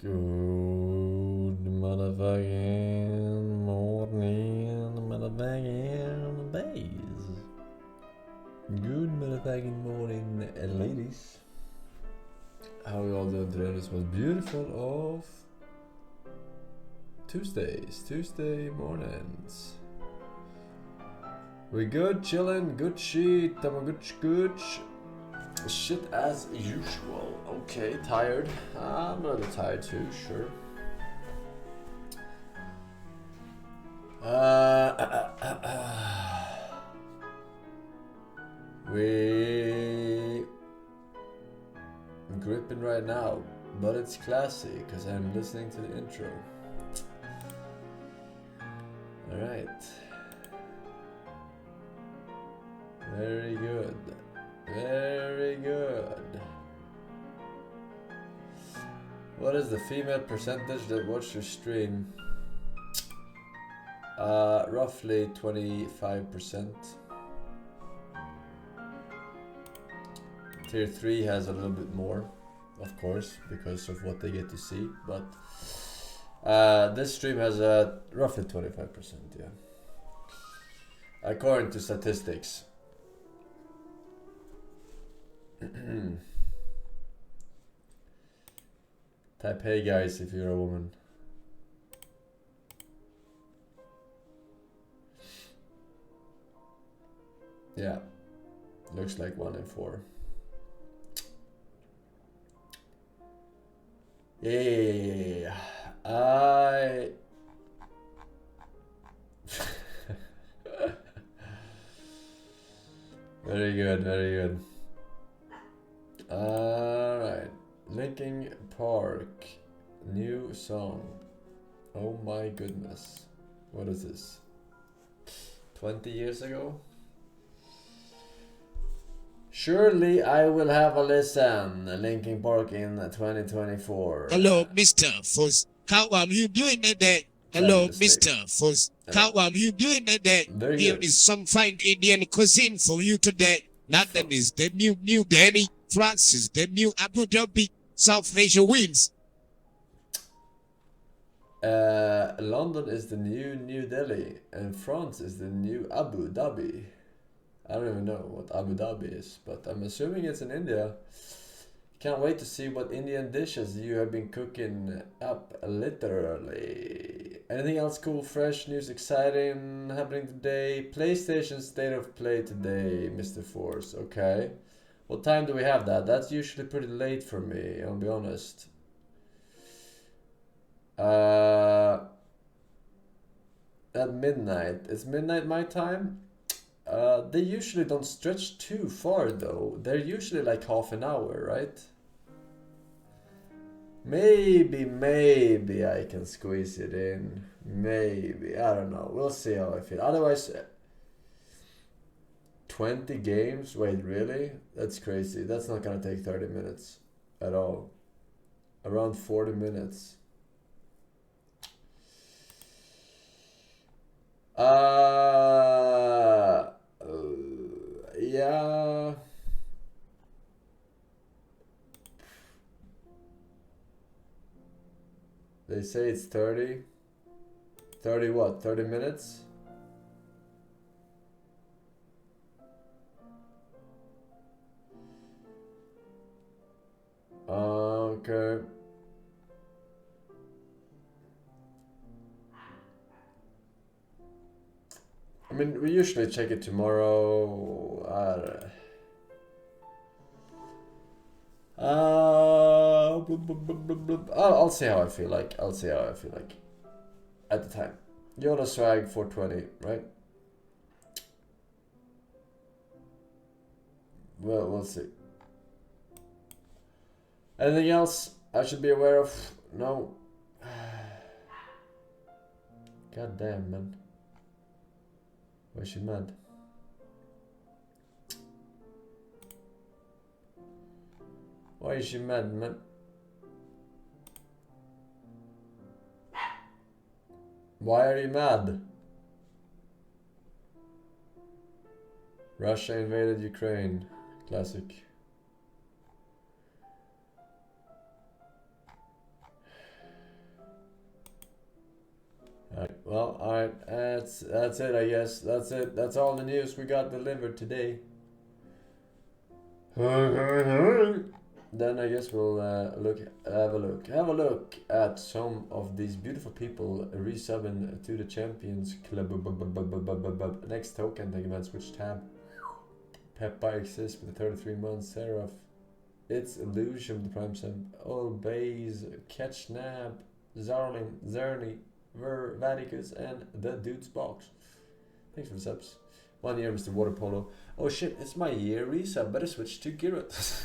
Good motherfucking morning, motherfucking days. Good motherfucking morning, ladies. How are we all doing today? This was beautiful of Tuesday mornings. We good, chilling, good shit, good shit as usual. Okay, tired. I'm a little tired too, sure. We gripping right now, but it's classy because I'm listening to the intro. All right. Very good. Very good. What is the female percentage that watch your stream? Roughly 25%. Tier 3 has a little bit more, of course, because of what they get to see, but this stream has roughly 25%, yeah. According to statistics. Type hey guys if you're a woman. Yeah, looks like 1 in 4. Yeah, very good, very good. Alright, Linkin Park, new song. Oh my goodness, what is this? 20 years ago? Surely I will have a listen. Linkin Park in 2024. Hello, Mr. Forsen. How are you doing today? Hello, Mr. Forsen. How are you doing today? Here is some fine Indian cuisine for you today. London is the new Delhi. France is the new Abu Dhabi. South Asia wins. London is the new Delhi, and France is the new Abu Dhabi. I don't even know what Abu Dhabi is, but I'm assuming it's in India. Can't wait to see what Indian dishes you have been cooking up, literally. Anything else cool, fresh, news, exciting happening today? PlayStation State of Play today, Mr. Force. Okay. What time do we have that? That's usually pretty late for me, I'll be honest. At midnight. It's midnight my time? They usually don't stretch too far though. They're usually like half an hour, right? Maybe I can squeeze it in. Maybe. I don't know. We'll see how I feel. Otherwise, 20 games? Wait, really? That's crazy. That's not gonna take 30 minutes at all. Around 40 minutes. Yeah. They say it's 30. 30 what? 30 minutes? Okay. I mean, we usually check it tomorrow. I'll see how I feel like. I'll see how I feel like at the time. Yoda swag 420, right? Well, we'll see. Anything else I should be aware of? No. God damn, man. Why is she mad? Why is she mad, man? Why are you mad? Russia invaded Ukraine. Classic. Alright, well, alright, that's it, I guess. That's it. That's all the news we got delivered today. Then I guess we'll have a look at some of these beautiful people resubbing to the Champions Club. Next token, thank you man, switch tab. Peppa exists with the 33 months. Seraph, it's Illusion, the Prime Sim, Old Bays, Catchnab, Zarlin, Zerny, Vaticus, and the Dude's Box. Thanks for the subs. 1 year, Mr. Water Polo. Oh shit, it's my year resub. Better switch to Girot.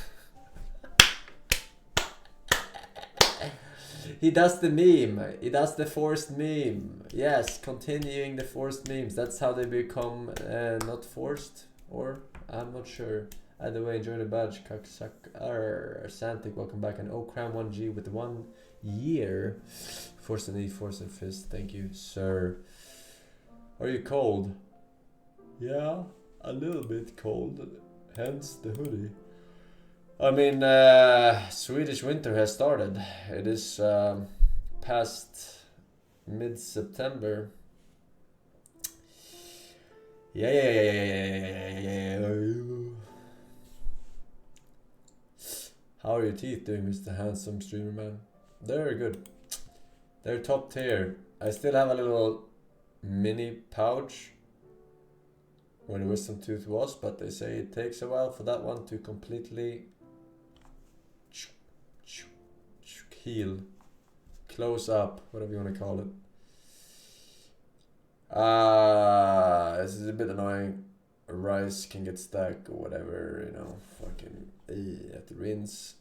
He does the meme. He does the forced meme. Yes, continuing the forced memes. That's how they become not forced. Or, I'm not sure. Either way, enjoy the badge. Cocksucker. Santic, welcome back. And Okram1G with 1 year. Force and E, Force and Fist. Thank you, sir. Are you cold? Yeah, a little bit cold. Hence the hoodie. I mean, Swedish winter has started. It is past mid-September. Yeah. How are your teeth doing, Mr. Handsome Streamer Man? They're good. They're top tier. I still have a little mini pouch where the wisdom tooth was, but they say it takes a while for that one to completely heal, close up, whatever you want to call it. This is a bit annoying. Rice can get stuck or whatever, you know. Fucking have to rinse.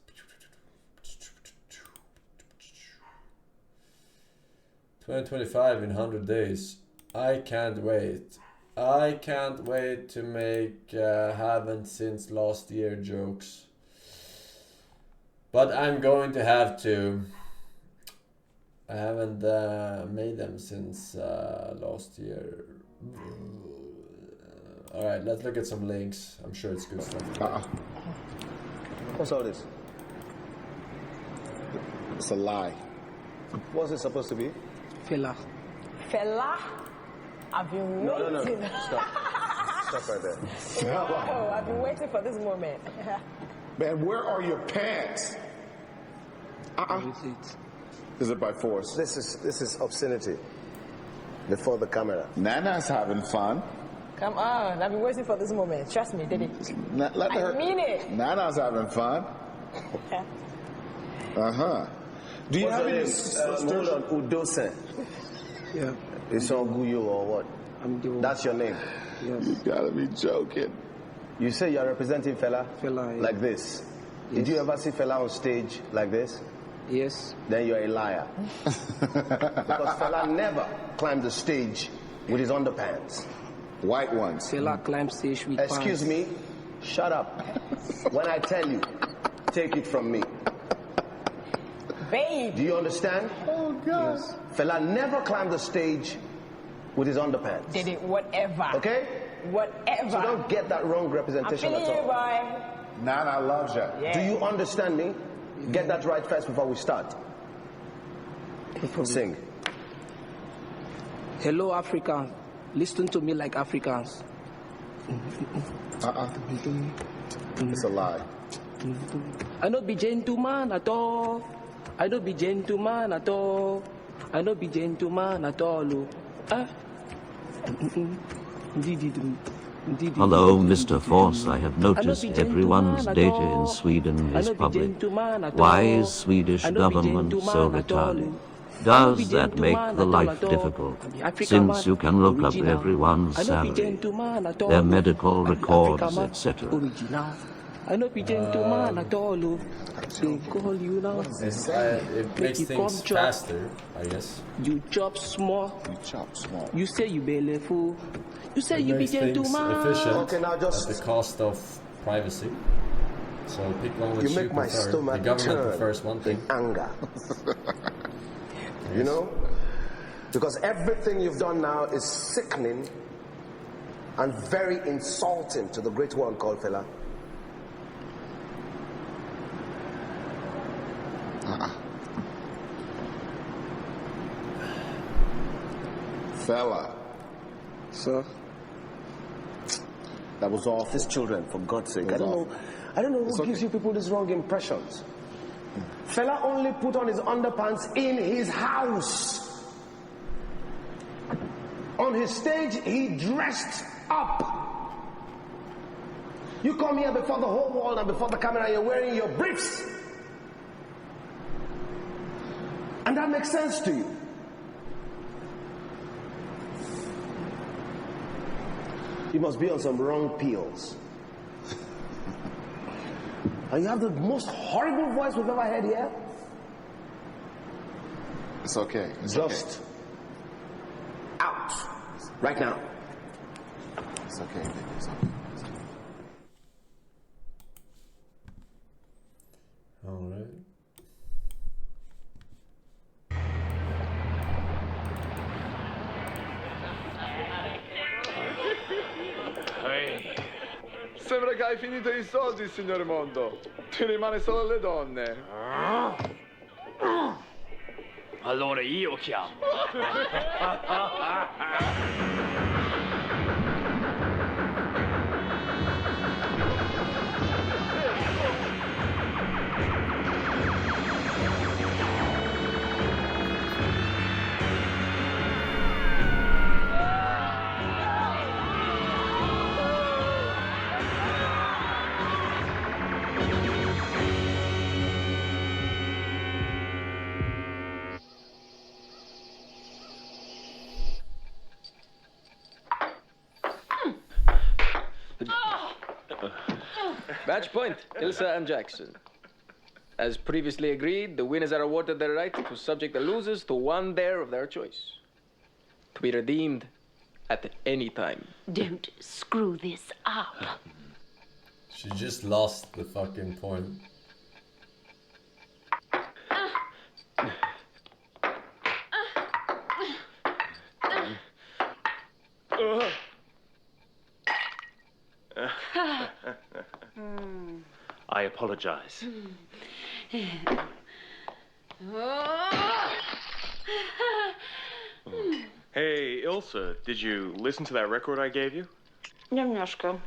2025 in 100 days. I can't wait. I can't wait to make haven't since last year jokes. But I'm going to have to. I haven't made them since last year. Alright, let's look at some links. I'm sure it's good stuff. What's all this? It's a lie. What's it supposed to be? Fella. Fella? I've been waiting. No. Stop right there. Oh, I've been waiting for this moment. Man, where are your pants? Is it by force? This is obscenity. Before the camera. Nana's having fun. Come on, I've been waiting for this moment. Trust me, did it? I mean it. Nana's having fun. Do you have any sisters? Hold on, Udosen. Yeah. It's on Guyo or what? That's your name? Yes. You gotta be joking. You say you're representing Fela? Fela, yeah. Like this? Yes. Did you ever see Fela on stage like this? Yes. Then you're a liar. Because Fela never climbed the stage with his underpants. White ones. Fela climbed stage with Excuse pants. me, shut up. When I tell you, take it from me. Babe. Do you understand? Oh, God. Yes. Fela never climbed the stage with his underpants. Did it, whatever. Okay? Whatever. So don't get that wrong I'm representation feeling at you, all. boy. Nana loves you. Yeah. Do you understand me? Get that right first before we start. No problem. Sing. Hello, Africans. Listen to me like Africans. It's a lie. I no be gentleman at all. I no be gentleman at all. I no be gentleman at all. Hello, Mr. Force. I have noticed everyone's data in Sweden is public. Why is Swedish government so retarded? Does that make the life difficult? Since you can look up everyone's salary, their medical records, etc. I no be gentleman at all. They call you now. It makes things faster, I guess. You chop small. You chop small. You say you belly full. You say It you be makes things gentleman. efficient Okay, now just- at the cost of privacy. So pick one which You make my prefer. stomach The government turn prefers one thing. in anger. You know? Because everything you've done now is sickening and very insulting to the great one called Fela. Fella. Sir, that was all his children, for God's sake. I don't know who gives you people these wrong impressions. Fella only put on his underpants in his house. On his stage, he dressed up. You come here before the whole world and before the camera, you're wearing your briefs. And that makes sense to you. You must be on some wrong pills. And you have the most horrible voice we've ever heard here. It's okay. Just out. Right now. It's okay, baby. It's okay. All right. Sembra che hai finito i soldi, signore Mondo. Ti rimane solo le donne. Allora io chiamo. Match point, Ilsa and Jackson. As previously agreed, the winners are awarded the right to subject the losers to one dare of their choice. To be redeemed at any time. Don't screw this up. She just lost the fucking point. I apologize. Hey, Ilsa, did you listen to that record I gave you? Немножко.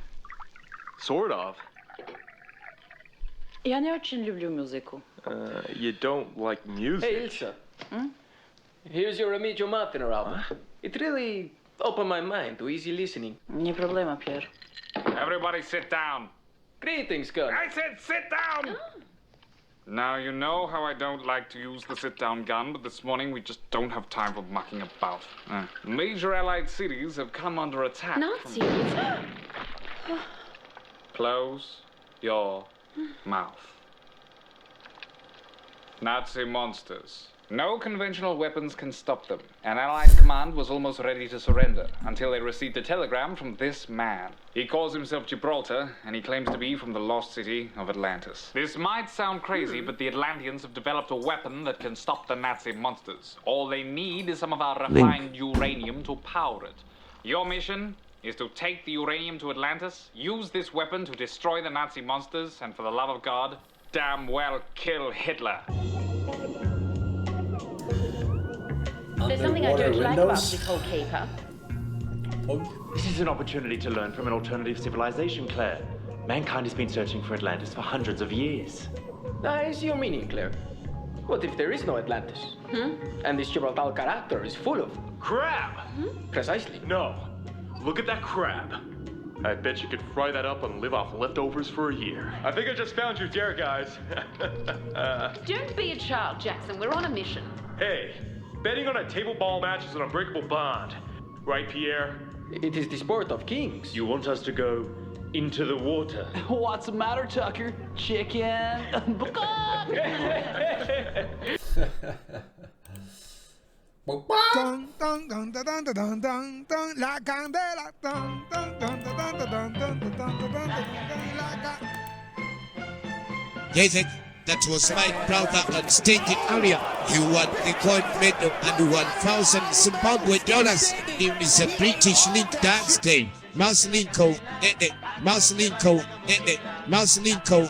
Sort of. Я не очень люблю музыку. You don't like music? Hey, Ilsa. Here's your Remigio Martiner album. Huh? It really opened my mind to easy listening. Не проблема, Пьер. Everybody sit down. Greetings, Gun. I said sit down! Now, you know how I don't like to use the sit-down gun, but this morning we just don't have time for mucking about. Major Allied cities have come under attack. Nazis? Close your mouth. Nazi monsters. No conventional weapons can stop them. An Allied command was almost ready to surrender until they received a telegram from this man. He calls himself Gibraltar, and he claims to be from the lost city of Atlantis. This might sound crazy, but the Atlanteans have developed a weapon that can stop the Nazi monsters. All they need is some of our refined uranium to power it. Your mission is to take the uranium to Atlantis, use this weapon to destroy the Nazi monsters, and for the love of God, damn well kill Hitler. There's something I don't like about this whole caper. This is an opportunity to learn from an alternative civilization, Claire. Mankind has been searching for Atlantis for hundreds of years. I see your meaning, Claire. What if there is no Atlantis? And this Gibraltar character is full of... Crab! Precisely. No. Look at that crab. I bet you could fry that up and live off leftovers for a year. I think I just found you there, guys. Don't be a child, Jackson. We're on a mission. Hey, betting on a table ball match is an unbreakable bond. Right, Pierre? It is the sport of kings. You want us to go into the water? What's the matter, Tucker? Chicken? Jason, that was my brother on stage in area. He won the gold medal and $1,000 Zimbabwe dollars. It is a British link dance day. Maslinko, Maslinko, Maslinko,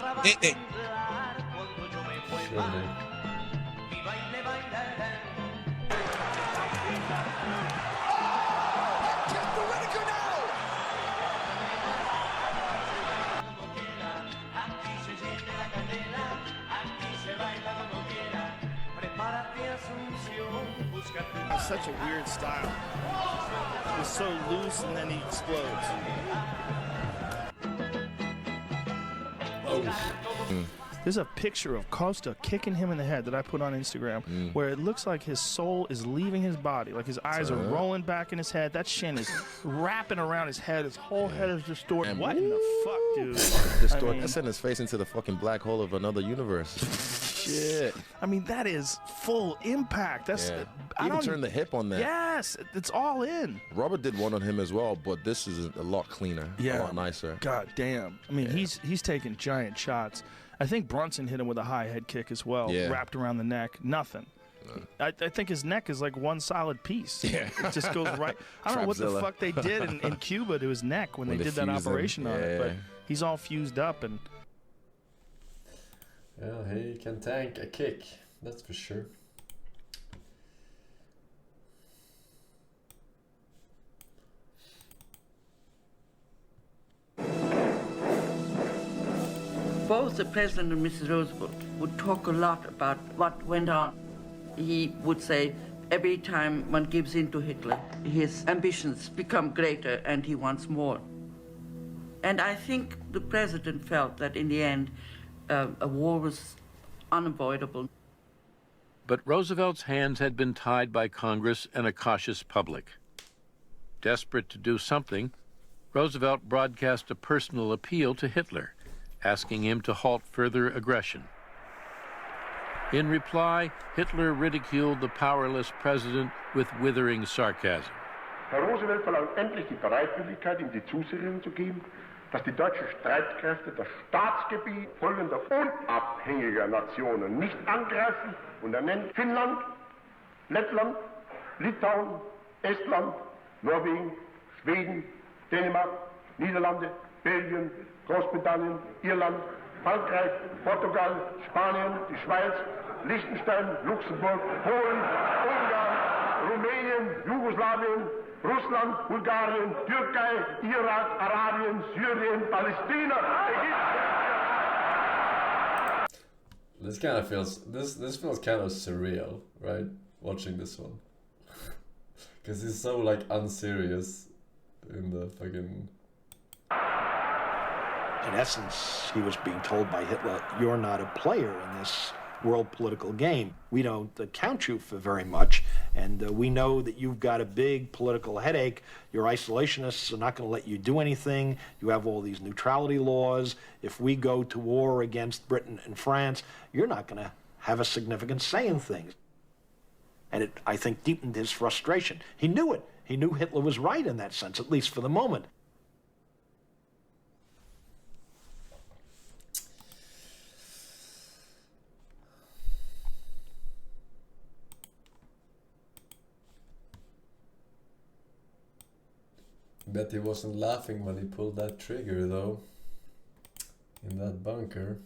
such a weird style. He's so loose and then he explodes. There's a picture of Costa kicking him in the head that I put on Instagram where it looks like his soul is leaving his body. Like his eyes are rolling back in his head. That shin is wrapping around his head. His whole head is distorted. What in the fuck, dude? That's sending his face into the fucking black hole of another universe. Shit. I mean, that is full impact. That's Even turn the hip on that. Yes, it's all in. Robert did one on him as well, but this is a lot cleaner, a lot nicer. God damn. I mean, he's taking giant shots. I think Brunson hit him with a high head kick as well, wrapped around the neck. Nothing. I think his neck is like one solid piece. Yeah. It just goes right. I don't know what the fuck they did in Cuba to his neck when they did that operation on it, but he's all fused up and. Yeah, he can tank a kick, that's for sure. Both the President and Mrs. Roosevelt would talk a lot about what went on. He would say, every time one gives in to Hitler, his ambitions become greater and he wants more. And I think the President felt that in the end, a war was unavoidable. But Roosevelt's hands had been tied by Congress and a cautious public. Desperate to do something, Roosevelt broadcast a personal appeal to Hitler, asking him to halt further aggression. In reply, Hitler ridiculed the powerless president with withering sarcasm. Herr Roosevelt verlangt endlich die Bereitwilligkeit, ihm die Zusicherung zu geben, dass die deutschen Streitkräfte das Staatsgebiet folgender unabhängiger Nationen nicht angreifen und er nennt Finnland, Lettland, Litauen, Estland, Norwegen, Schweden, Dänemark, Niederlande, Belgien, Großbritannien, Irland, Frankreich, Portugal, Spanien, die Schweiz, Liechtenstein, Luxemburg, Polen, Ungarn, Rumänien, Jugoslawien, Russland, Bulgarien, Türkei, Irak, Arabien, Syrien, Palästina, Ägypten. This feels kind of surreal, right? Watching this one. Because he's so like unserious in the fucking. In essence, he was being told by Hitler, you're not a player in this world political game. We don't count you for very much, and we know that you've got a big political headache. Your isolationists are not going to let you do anything. You have all these neutrality laws. If we go to war against Britain and France, you're not going to have a significant say in things. And it, I think, deepened his frustration. He knew it. He knew Hitler was right in that sense, at least for the moment. Bet he wasn't laughing when he pulled that trigger though, in that bunker.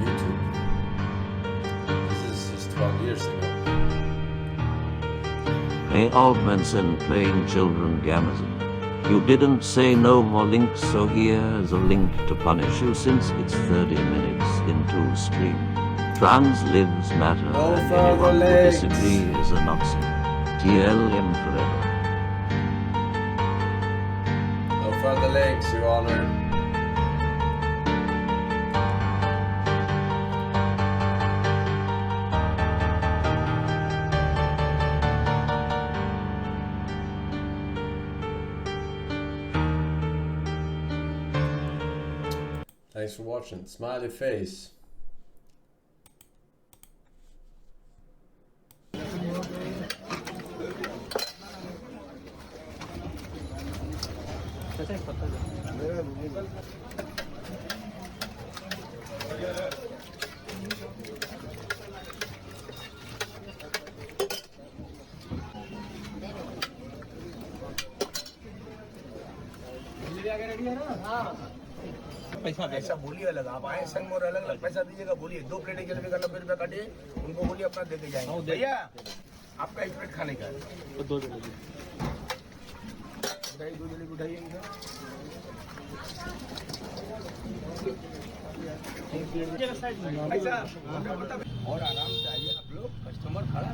YouTube. This is just 12 years ago. Hey, Aldmanson playing children Gamazon. You didn't say no more links, so here's a link to punish you since it's 30 minutes into stream. Trans lives matter, No and further anyone who links. disagrees is a Nazi. TLM forever. No further links, Your Honor. Thanks for watching. Smiley face. पैसा ऐसा बोलिए अलग आप आए संग और अलग अलग पैसा दीजिएगा बोलिए 2 प्लेटें जलेबी का 90 रुपया काटिए उनको बोलिए अपना दे के जाएंगे भैया आपका 1 प्लेट खाने का है 2 जलेबी उठाइए 2 जलेबी उठाइए इनका और आराम से आइए आप लोग कस्टमर खड़ा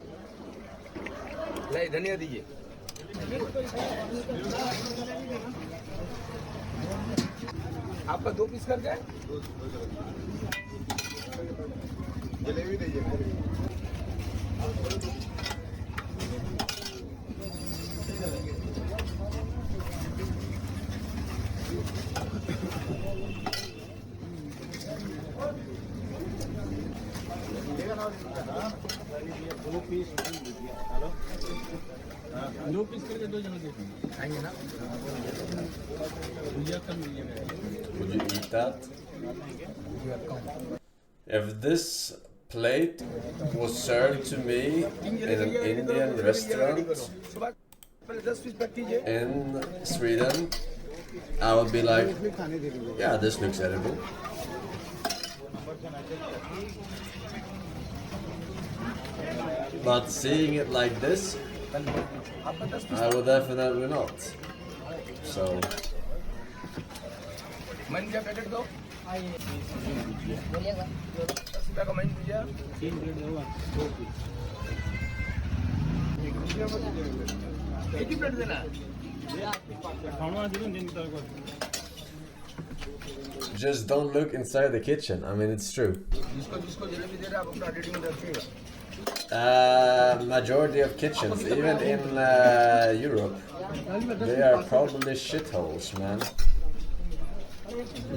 ले धनिया दीजिए आपका 2 पीस कर जाए जलेबी दीजिए दो पीस करके 2 जने खाएंगे ना Would you eat that? If this plate was served to me in an Indian restaurant in Sweden, I would be like, yeah, this looks edible. But seeing it like this, I would definitely not. So मन क्या packet दो 10 रुपया का मन दीजिए 3 plate दो 2 piece एक ही plate देना just don't look inside the kitchen. I mean, it's true. जिसको जलेबी दे रहे हैं आप अपना रेटिंग में रखिएगा Majority of kitchens, even in Europe, they are probably shitholes, man.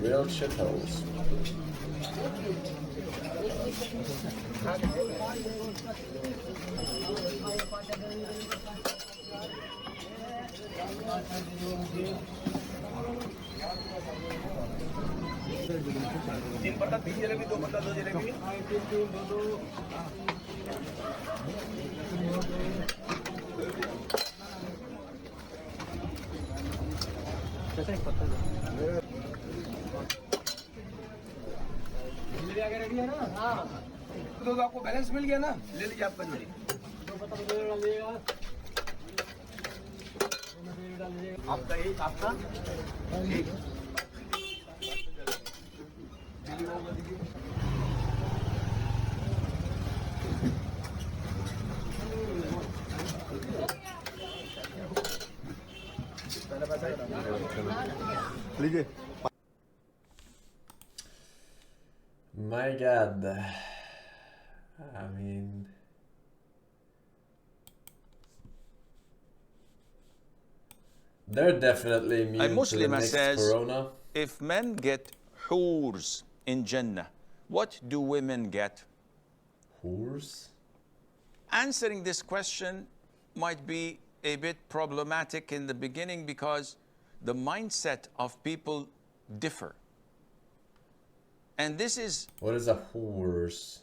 Real shitholes. तीन पत्ता 3 जलेबी 2 पत्ता 2 जलेबी तो आपको बैलेंस मिल गया ना ले लीजिए आपका जोड़ी आपका एक आपका एक लीजिए My God. I mean, they're definitely A immune to the Muslim next says, corona. if men get hurs in Jannah, what do women get? Hurs? Answering this question might be a bit problematic in the beginning because the mindset of people differ. And this is... What is a horse?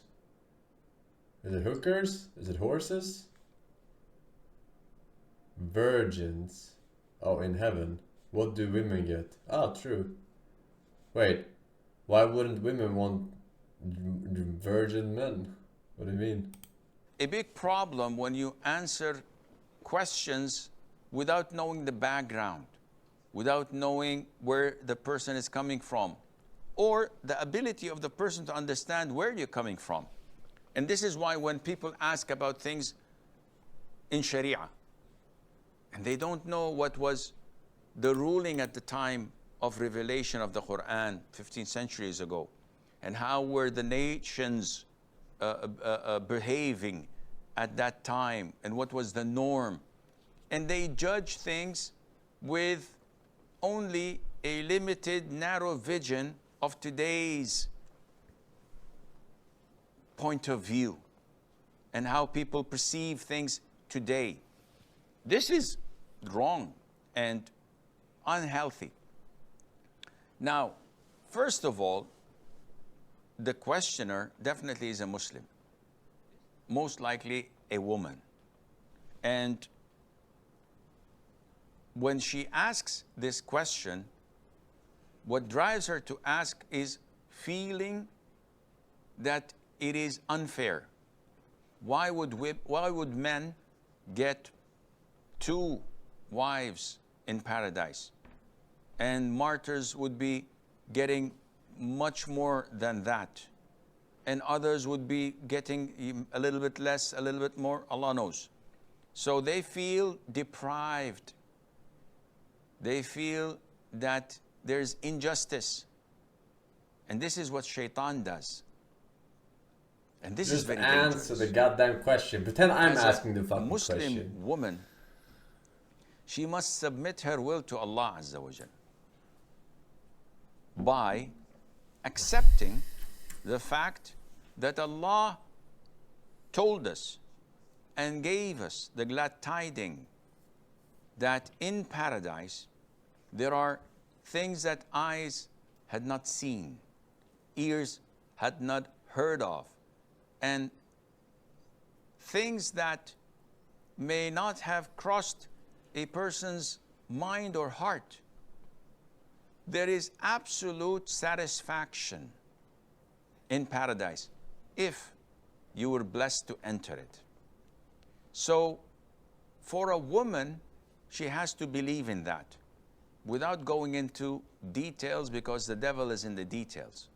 Is it hookers? Is it horses? Virgins. Oh, in heaven. What do women get? Ah, true. Wait. Why wouldn't women want Virgin men. What do you mean? A big problem when you answer questions without knowing the background, without knowing where the person is coming from, or the ability of the person to understand where you're coming from. And this is why when people ask about things in Sharia, and they don't know what was the ruling at the time of revelation of the Quran 15 centuries ago, and how were the nations behaving at that time, and what was the norm. And they judge things with only a limited, narrow vision of today's point of view and how people perceive things today. This is wrong and unhealthy. Now, first of all, the questioner definitely is a Muslim, most likely a woman. And when she asks this question, what drives her to ask is feeling that it is unfair. Why would men get 2 wives in paradise, and martyrs would be getting much more than that, and others would be getting a little bit less, a little bit more? Allah knows. So they feel deprived. They feel that there's injustice. And this is what shaitan does. And this is very dangerous. Just answer the goddamn question. Pretend I'm asking the fucking Muslim question. Woman, she must submit her will to Allah Azza wa Jal by accepting the fact that Allah told us and gave us the glad tidings that in paradise there are things that eyes had not seen, ears had not heard of, and things that may not have crossed a person's mind or heart. There is absolute satisfaction in paradise if you were blessed to enter it. So for a woman, she has to believe in that without going into details, because the devil is in the details.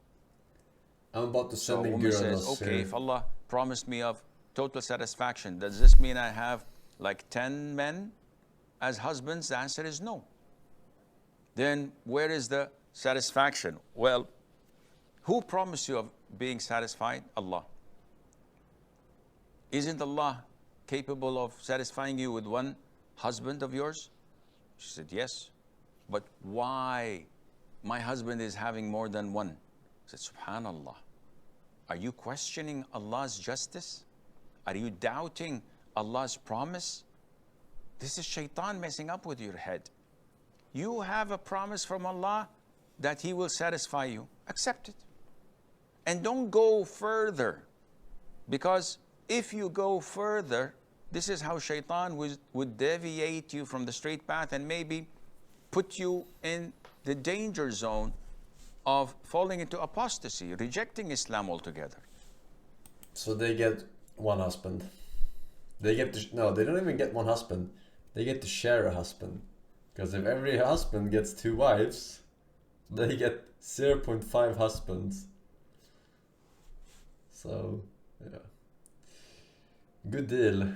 I'm about to send So a a woman girl says, us okay, here. if Allah promised me of total satisfaction, does this mean I have like 10 men as husbands? The answer is no. Then where is the satisfaction? Well, who promised you of being satisfied? Allah. Isn't Allah capable of satisfying you with one husband of yours? She said, yes. But why my husband is having more than one? I said, subhanallah. Are you questioning Allah's justice? Are you doubting Allah's promise? This is shaitan messing up with your head. You have a promise from Allah that He will satisfy you. Accept it. And don't go further. Because if you go further, this is how shaitan would deviate you from the straight path and maybe put you in the danger zone of falling into apostasy, rejecting Islam altogether. So they get one husband. They get to, no, they don't even get one husband. They get to share a husband. Because if every husband gets 2 wives, they get 0.5 husbands. So, yeah. Good deal.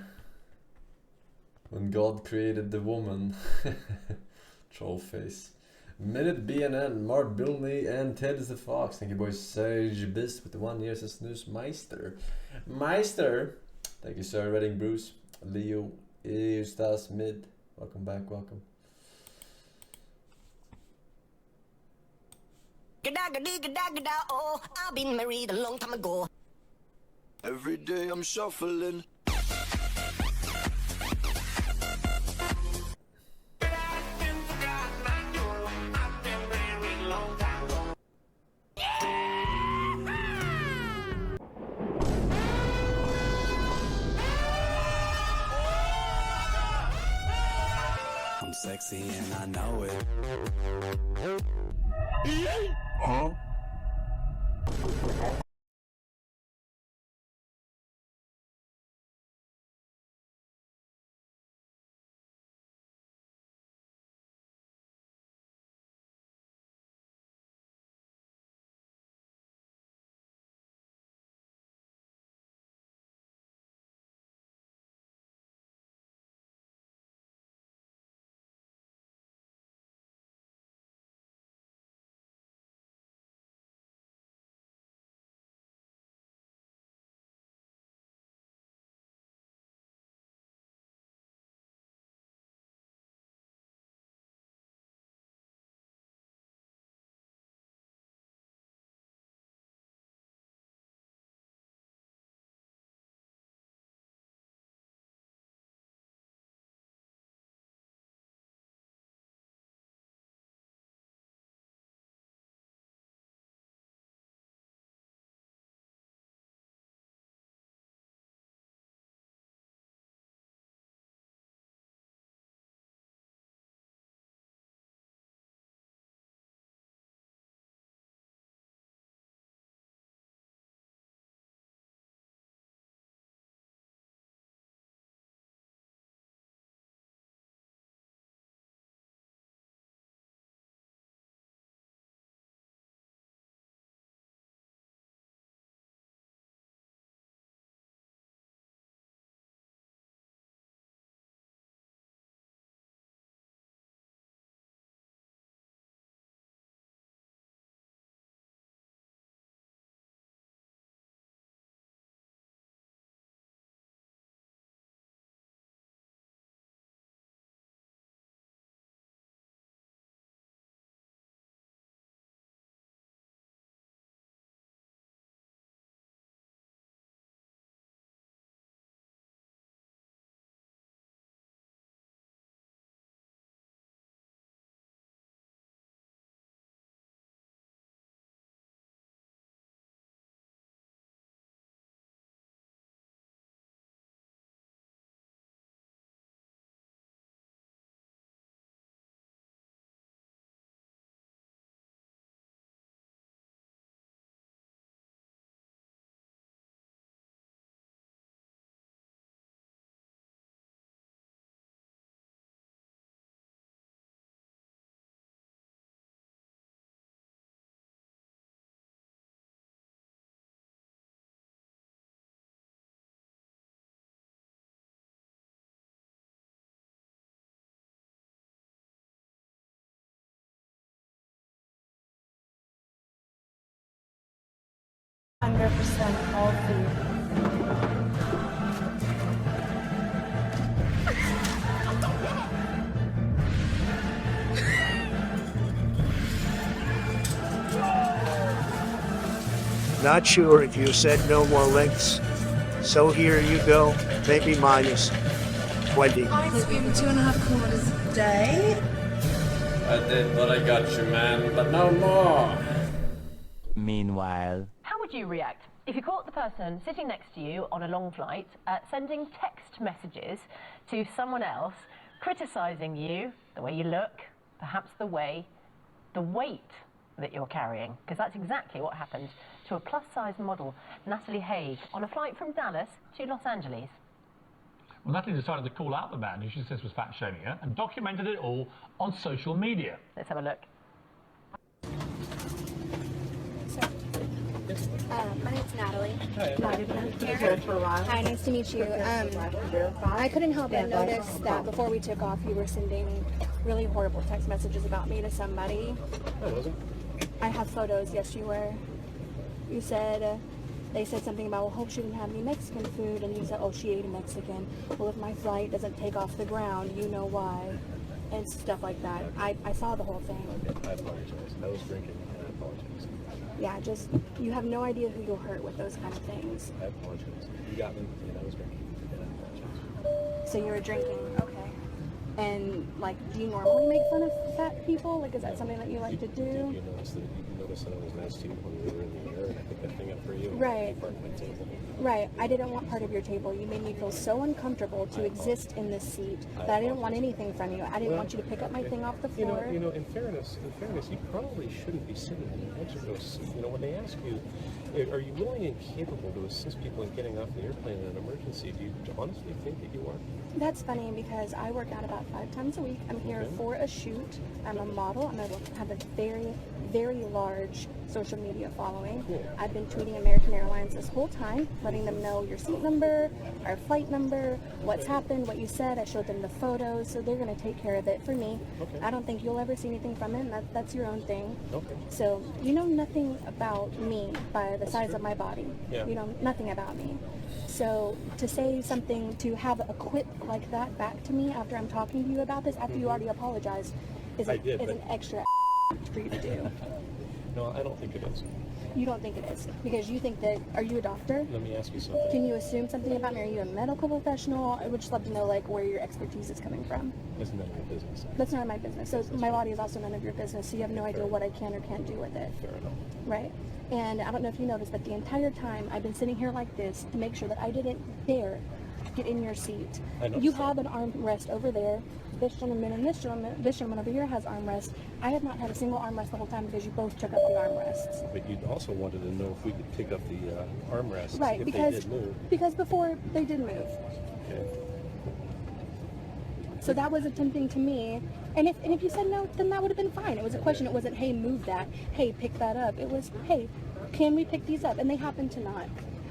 When God created the woman. Troll face. Minute BNN, Mart Bilney, and Ted is the Fox. Thank you, boys. Serge Beast with the 1 year says Snooze Meister. Meister! Thank you, sir. Reading Bruce. Leo, Eustace, Mid. Welcome back, welcome. Oh, I've been married a long time ago. Every day I'm shuffling. I'm sexy and I know it. Huh? 100% all for you. Not sure if you said no more links. So here you go, maybe minus 20. I hope you have 2.5 kilometers a day. I did what I got you, man, but no more. Meanwhile, how would you react if you caught the person sitting next to you on a long flight sending text messages to someone else, criticizing you, the way you look, perhaps the weight that you're carrying? Because that's exactly what happened to a plus-size model, Natalie Haig, on a flight from Dallas to Los Angeles. Well, Natalie decided to call out the man who she says was fat-shaming her and documented it all on social media. Let's have a look. My name's Natalie. Hi. Hi, nice to meet you. I couldn't help but notice that before we took off, you were sending really horrible text messages about me to somebody. I wasn't. I have photos. Yes, you were. You said, they said something about, well, hope she didn't have any Mexican food, and you said, oh, she ate a Mexican. Well, if my flight doesn't take off the ground, you know why. And stuff like that. I saw the whole thing. I apologize. I was drinking and I apologize. Yeah, just, you have no idea who you'll hurt with those kind of things. I apologize. You got me and I was drinking and I apologize. So you were drinking, okay. And, like, do you normally make fun of fat people? Like, is that something that you like to do? You notice that I was nice to you when we were in the air and I picked that thing up for you? Right. Part of my table. Right. I didn't want part of your table. You made me feel so uncomfortable to exist in this seat that I didn't want anything from you. I didn't want you to pick up my thing off the floor. You know, in fairness, you probably shouldn't be sitting in the edge of those. You know, when they ask you, are you willing and capable to assist people in getting off the airplane in an emergency, do you honestly think that you are? That's funny because I work out about 5 times a week. I'm here for a shoot. I'm a model. I have a very, very large social media following. Cool. I've been tweeting American Airlines this whole time, letting them know your seat number, our flight number, what's happened, what you said. I showed them the photos, so they're going to take care of it for me. Okay. I don't think you'll ever see anything from it, and that's your own thing. Okay. So you know nothing about me by the size of my body. Yeah. You know nothing about me. So to say something, to have a quip like that back to me after I'm talking to you about this, after you already apologized, is an extra for you to do. No, I don't think it is. You don't think it is? Because you think that, are you a doctor? Let me ask you something. Can you assume something about me? Are you a medical professional? I would just love to know, like, where your expertise is coming from. That's none of your business. That's none of my business. So my body is also none of your business, so you have no idea what I can or can't do with it. Fair enough. Right? And I don't know if you noticed, but the entire time I've been sitting here like this to make sure that I didn't dare get in your seat. You have an armrest over there. This gentleman and this gentleman over here has armrest. I have not had a single armrest the whole time because you both took up the armrests. But you also wanted to know if we could pick up the armrests right, if because, they did move. Because before they did move. Okay. So that was tempting to me. And if you said no, then that would have been fine. It was a question. It wasn't, hey, move that. Hey, pick that up. It was, hey, can we pick these up? And they happened to not.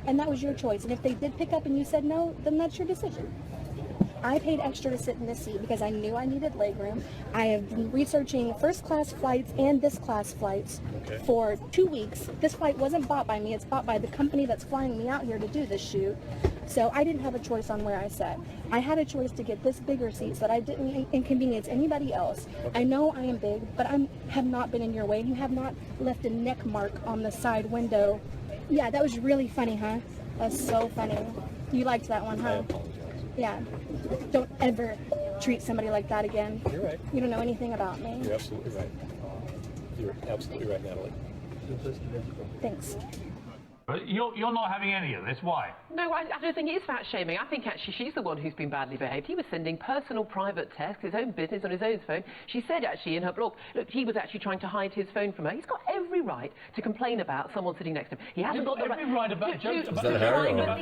And that was your choice. And if they did pick up and you said no, then that's your decision. I paid extra to sit in this seat because I knew I needed legroom. I have been researching first class flights and this class flights for 2 weeks. This flight wasn't bought by me. It's bought by the company that's flying me out here to do this shoot. So I didn't have a choice on where I sat. I had a choice to get this bigger seat so that I didn't inconvenience anybody else. I know I am big, but I have not been in your way. You have not left a neck mark on the side window. Yeah, that was really funny, huh? That's so funny. You liked that one, huh? I apologize. Yeah. Don't ever treat somebody like that again. You're right. You don't know anything about me. You're absolutely right. You're absolutely right, Natalie. Thanks. But you're not having any of this. Why? No, I don't think it is fat shaming. I think actually she's the one who's been badly behaved. He was sending personal private texts, his own business on his own phone. She said actually in her blog, look, he was actually trying to hide his phone from her. He's got every right to complain about someone sitting next to him. He hasn't got the right about jokes about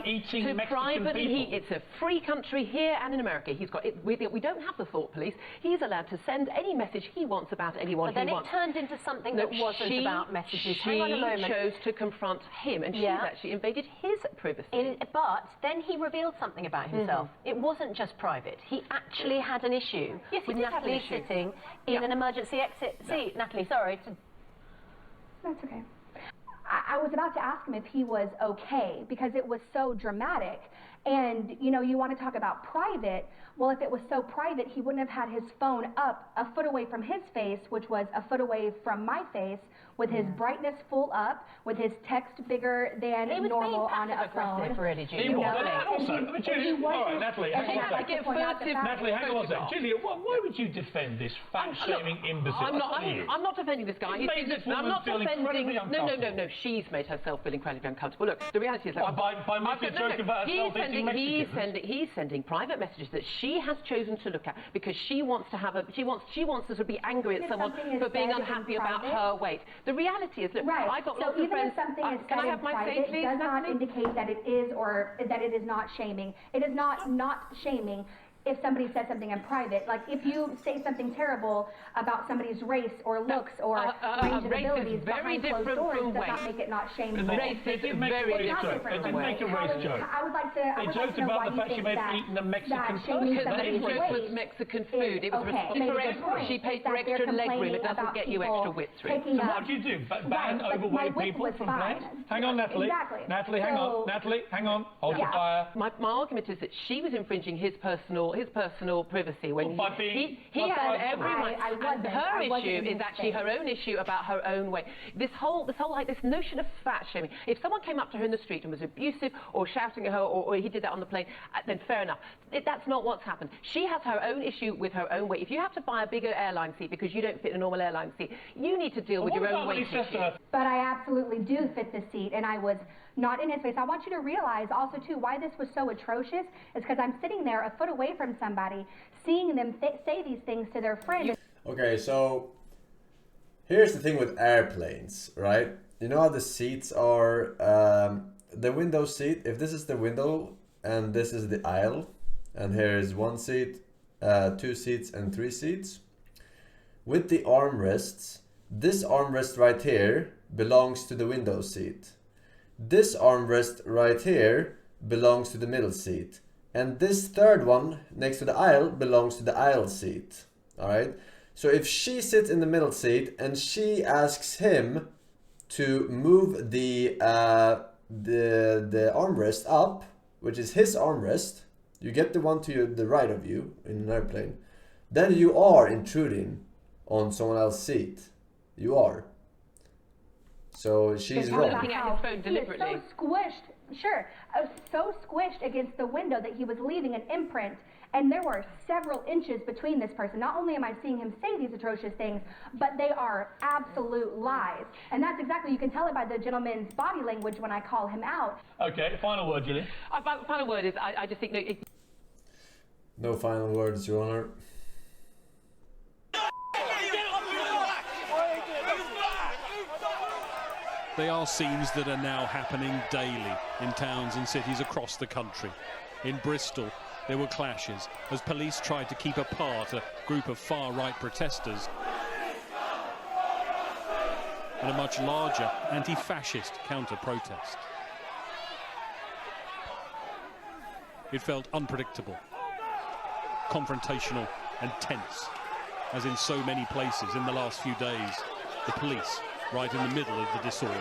eating Mexican people. It's a free country here and in America. He's got it. We don't have the thought police. He's allowed to send any message he wants about anyone he wants. But then it turned into something that wasn't about messages. Hang on a moment. She chose to confront him, and she's actually invaded his privacy. But then he revealed something about himself. It wasn't just private. He actually had an issue with Natalie sitting in an emergency exit seat. Natalie, sorry. That's okay. I was about to ask him if he was okay because it was so dramatic. And, you know, you want to talk about private. Well, if it was so private, he wouldn't have had his phone up a foot away from his face, which was a foot away from my face, with his brightness full up, with his text bigger than normal on a phone. Really, Julia. Natalie, hang on a second. Natalie, hang on a second. Julia, why would you defend this fat-shaming imbecile? I'm not defending this guy. I'm not defending. No. She's made herself feel incredibly uncomfortable. Look, the reality is, like, by making a joke about herself eating Mexican. He's sending private messages that she has chosen to look at because she wants to have she wants to sort of be angry at someone for being unhappy about her weight. The reality is, look, I got lots of friends. Can I have my say, please? Does not indicate that it is or that it is not shaming. It is not shaming if somebody says something in private. Like, if you say something terrible about somebody's race or looks or range of abilities behind closed doors, does not make it not shameful. Race is very different. They didn't make a race joke. I would like to. They joked about the fact she may have eaten a Mexican food. Because the was Mexican food. It was she paid for extra leg room. It doesn't get you extra width room. So what do you do? Ban overweight people from playing? Hang on, Natalie. Natalie, hang on. Natalie, hang on. Hold your fire. My argument is that she was infringing his personal privacy when he had every right. And her issue is actually her own issue about her own weight. This whole like this notion of fat shaming. If someone came up to her in the street and was abusive or shouting at her, or he did that on the plane, then fair enough. That's not what's happened. She has her own issue with her own weight. If you have to buy a bigger airline seat because you don't fit a normal airline seat, you need to deal with your own weight issue. But I absolutely do fit the seat, and I was not in his face. I want you to realize also, too, why this was so atrocious is because I'm sitting there a foot away from somebody, seeing them say these things to their friend. Okay, so here's the thing with airplanes, right? You know how the seats are, the window seat, if this is the window and this is the aisle, and here is 1 seat, 2 seats, and 3 seats. With the armrests, this armrest right here belongs to the window seat. This armrest right here belongs to the middle seat. And this third one next to the aisle belongs to the aisle seat. Alright? So if she sits in the middle seat and she asks him to move the armrest up, which is his armrest, you get the one to the right of you in an airplane, then you are intruding on someone else's seat. You are. So she's wrong. Looking at his phone deliberately. He was so squished, so squished against the window that he was leaving an imprint. And there were several inches between this person. Not only am I seeing him say these atrocious things, but they are absolute lies. And that's exactly, you can tell it by the gentleman's body language when I call him out. Okay, final word, Julie. Final word is, I just think... No final words, Your Honor. They are scenes that are now happening daily in towns and cities across the country. In Bristol, there were clashes as police tried to keep apart a group of far-right protesters and a much larger anti-fascist counter-protest. It felt unpredictable, confrontational and tense, as in so many places in the last few days, the police right in the middle of the disorder.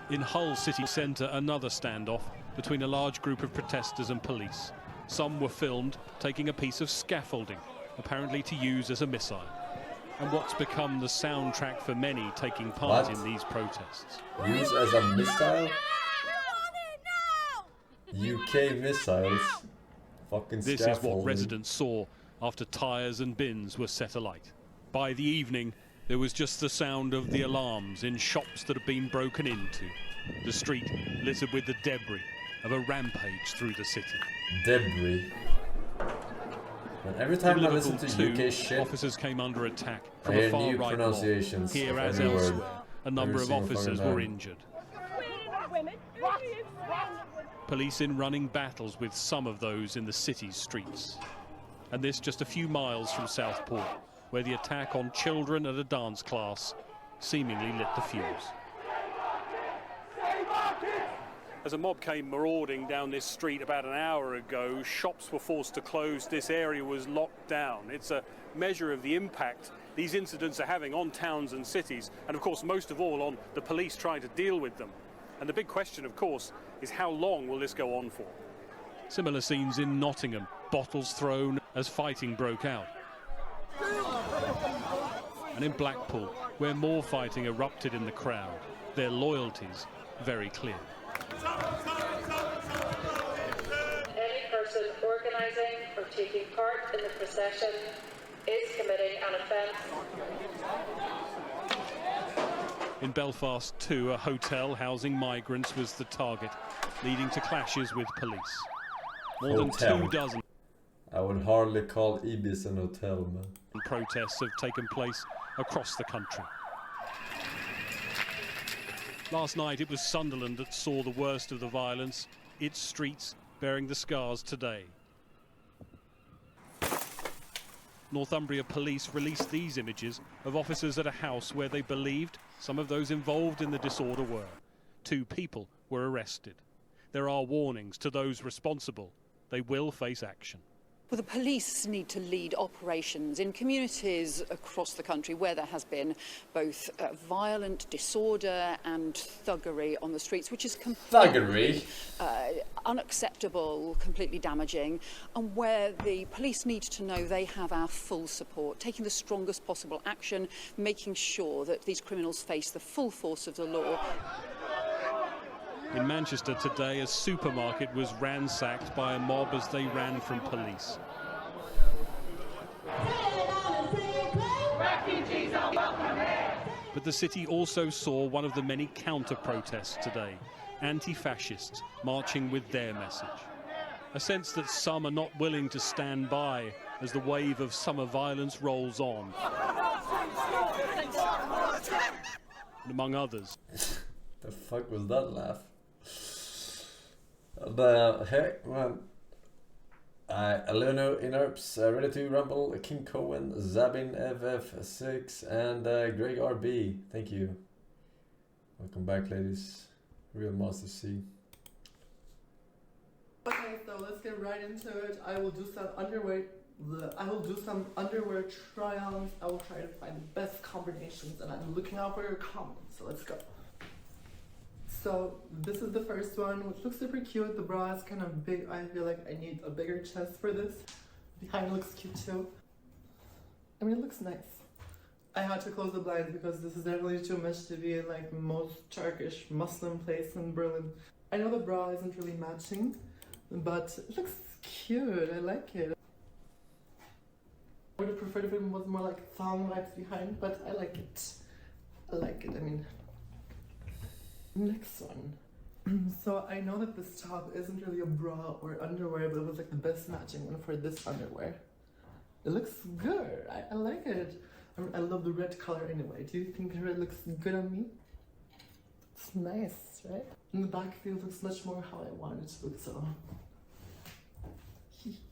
In Hull city centre, another standoff between a large group of protesters and police. Some were filmed taking a piece of scaffolding, apparently to use as a missile. And what's become the soundtrack for many taking part in these protests. Use as a missile? UK missiles? Fucking This is what residents saw after tyres and bins were set alight. By the evening, there was just the sound of the alarms in shops that had been broken into. The street littered with the debris of a rampage through the city. Debris. And every time I listen to UK shit, officers came under attack from a far-right mob. Here as elsewhere, a number of officers were injured. Police in running battles with some of those in the city's streets. And this just a few miles from Southport, where the attack on children at a dance class seemingly lit the fuse. As a mob came marauding down this street about an hour ago, shops were forced to close. This area was locked down. It's a measure of the impact these incidents are having on towns and cities, and of course most of all on the police trying to deal with them. And the big question, of course, is how long will this go on for? Similar scenes in Nottingham, bottles thrown as fighting broke out. And in Blackpool, where more fighting erupted in the crowd, their loyalties very clear. Any person organising or taking part in the procession is committing an offence. In Belfast too, a hotel housing migrants was the target, leading to clashes with police. More than 24. I would hardly call Ibis an hotel, man. Protests have taken place across the country. Last night it was Sunderland that saw the worst of the violence, its streets bearing the scars today. Northumbria police released these images of officers at a house where they believed some of those involved in the disorder were. 2 people were arrested. There are warnings to those responsible. They will face action. Well, the police need to lead operations in communities across the country where there has been both violent disorder and thuggery on the streets, which is completely unacceptable, completely damaging, and where the police need to know they have our full support, taking the strongest possible action, making sure that these criminals face the full force of the law. In Manchester today, a supermarket was ransacked by a mob as they ran from police. But the city also saw one of the many counter-protests today, anti-fascists marching with their message. A sense that some are not willing to stand by as the wave of summer violence rolls on. And among others. The fuck was that laugh? Hey, man. Aluno Inerps, ready to rumble, King Cohen, Zabin FF6, and Greg RB. Thank you. Welcome back, ladies. Real Master C. Okay, so let's get right into it. I will do some underwear try-ons. I will try to find the best combinations, and I'm looking out for your comments. So let's go. So this is the first one, which looks super cute. The bra is kind of big. I feel like I need a bigger chest for this. Behind looks cute too. I mean, it looks nice. I had to close the blinds because this is definitely too much to be in like most Turkish Muslim place in Berlin. I know the bra isn't really matching, but it looks cute. I like it. I would have preferred if it was more like thong vibes behind, but I like it. I like it. I mean, next one. So I know that this top isn't really a bra or underwear, but it was like the best matching one for this underwear. It looks good. I like it. I love the red color anyway. Do you think red looks good on me? It's nice, right? And the back feel looks much more how I want it to look, so.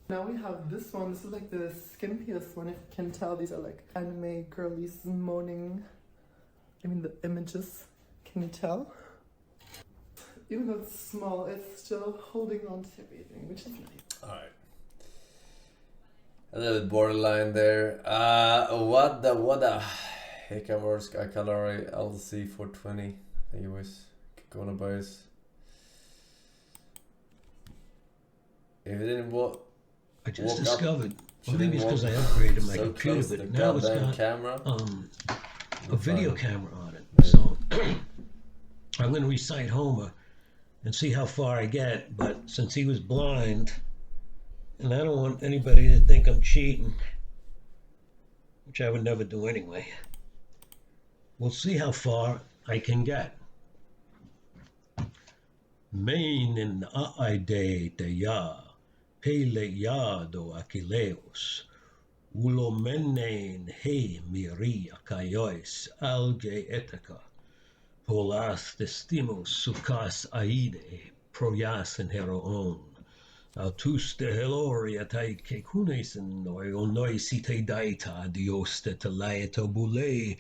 Now we have this one. This is like the skimpiest one, if you can tell. These are like anime girlies moaning. I mean the images. Can you tell? Even though it's small, it's still holding on to everything, which is nice. Alright. A little bit borderline there. What the heck was Calori LC 420. Thank you guys. Gonna boys. If it didn't walk, I just discovered. Well, maybe it's because I upgraded my computer, but now it's got camera. A video camera on it. So I'm going to recite Homer and see how far I get. But since he was blind, and I don't want anybody to think I'm cheating, which I would never do anyway, we'll see how far I can get. Meinen aide te ya, pele ya do Achilleus, ulomenen he miri akaiois alge etica, polas testimus sukas aide, proias en heroon, autus de heloria tai kekunesin noi site daita dioste te laeto bule,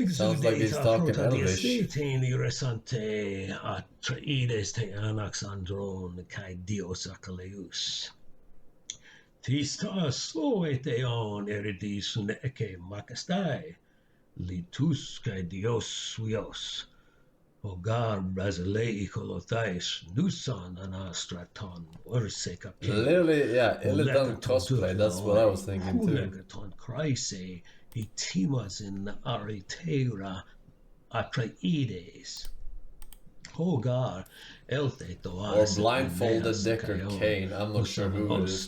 sounds like he's talking English. Resante atreides te anax andron kai dios akaleus. Tista sloeteon eridis eke makastai. Litus kai dios suios. Hogar Brasilei colotais nusan anastraton orseka. Literally, yeah, illa done cosplay. That's what I was thinking too. Hulegaton Chryse, itimas in aritera Atreides. Hogar elte Or blindfolded Deckard Cain. I'm not sure who it is.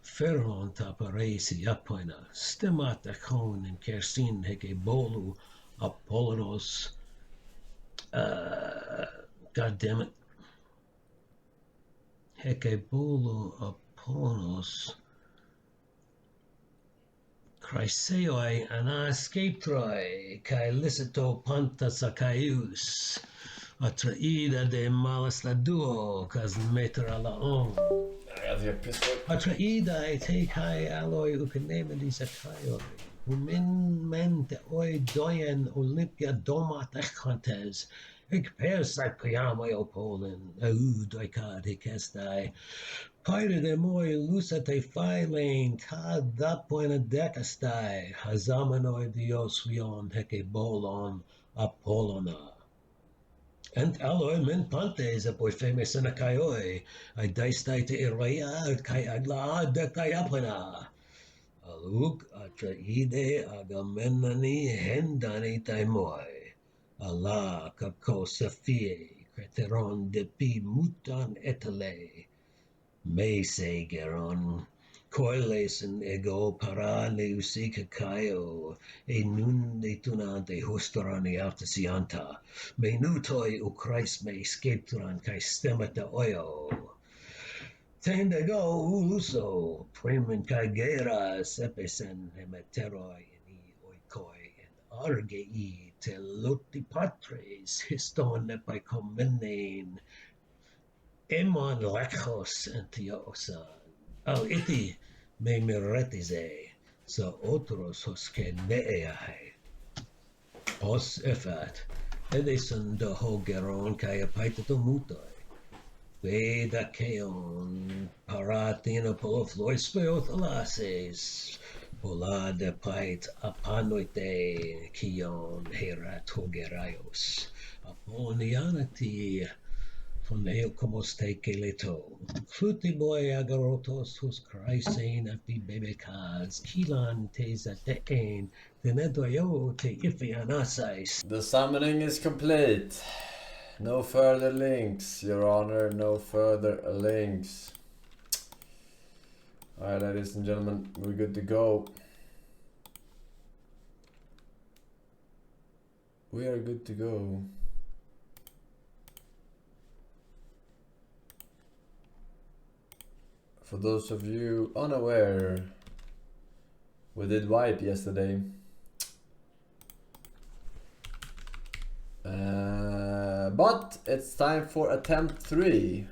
Ferron taparesi apoina, stemat akon in kersin heke bolu Apollonos. God damn it. Heke bolu Apollonos. Chryseoi anascapetroi, kai licito pantasacaius. Atraida de malastaduo, cas meter ala on. Atraida e te kai aloi ucanemedis acaioi. Humin mente oi doyen Olympia domat echantes. Ik pers saciamo Polin, doicad hicestai. Pyre de moi lucete phylane, tad that poina decastai. Hazamanoi dios heke bolon Apollona. Ent aloi men pantes apoi famous in a caioi. I daistai te iroia kai agla de caiapana. Aluk Atraide Agamenani Hendani Taimoi. Allah Kako Safie Creteron de Pi Mutan Etale. Mese Geron. Coilesen ego parale usika kaio. E nun de tunante hostorani altasianta. Menutoi ukrais me skeptran kai stemata oyo. Tendego uso, primen kagera sepesen hemeteroi in oikoi and argei teloti patres histon epicomenein emon lachos antiosan. Al iti me meretize, so otros hosque neeae. Os efat, edison de hogeron kai apaitato mutoi. Veda keon paratina poloflois speothalases. Pola de pait apanoite kion herat hogeraios. Aponianati foneo como steke leto. Cluti boy agarotos hus chrysein api bebecas. Kilan tesa tein. Tenedoyo te ifianasais. The summoning is complete. No further links, Your Honor, no further links. Alright, ladies and gentlemen, we're good to go. We are good to go. For those of you unaware, we did wipe yesterday. But it's time for attempt 3.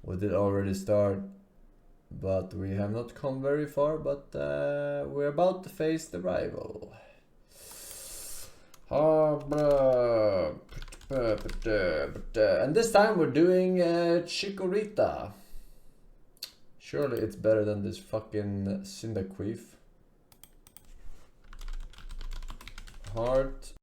We did already start, but we have not come very far, but we're about to face the rival. And this time we're doing Chikorita. Surely it's better than this fucking Cyndaquil. Heart.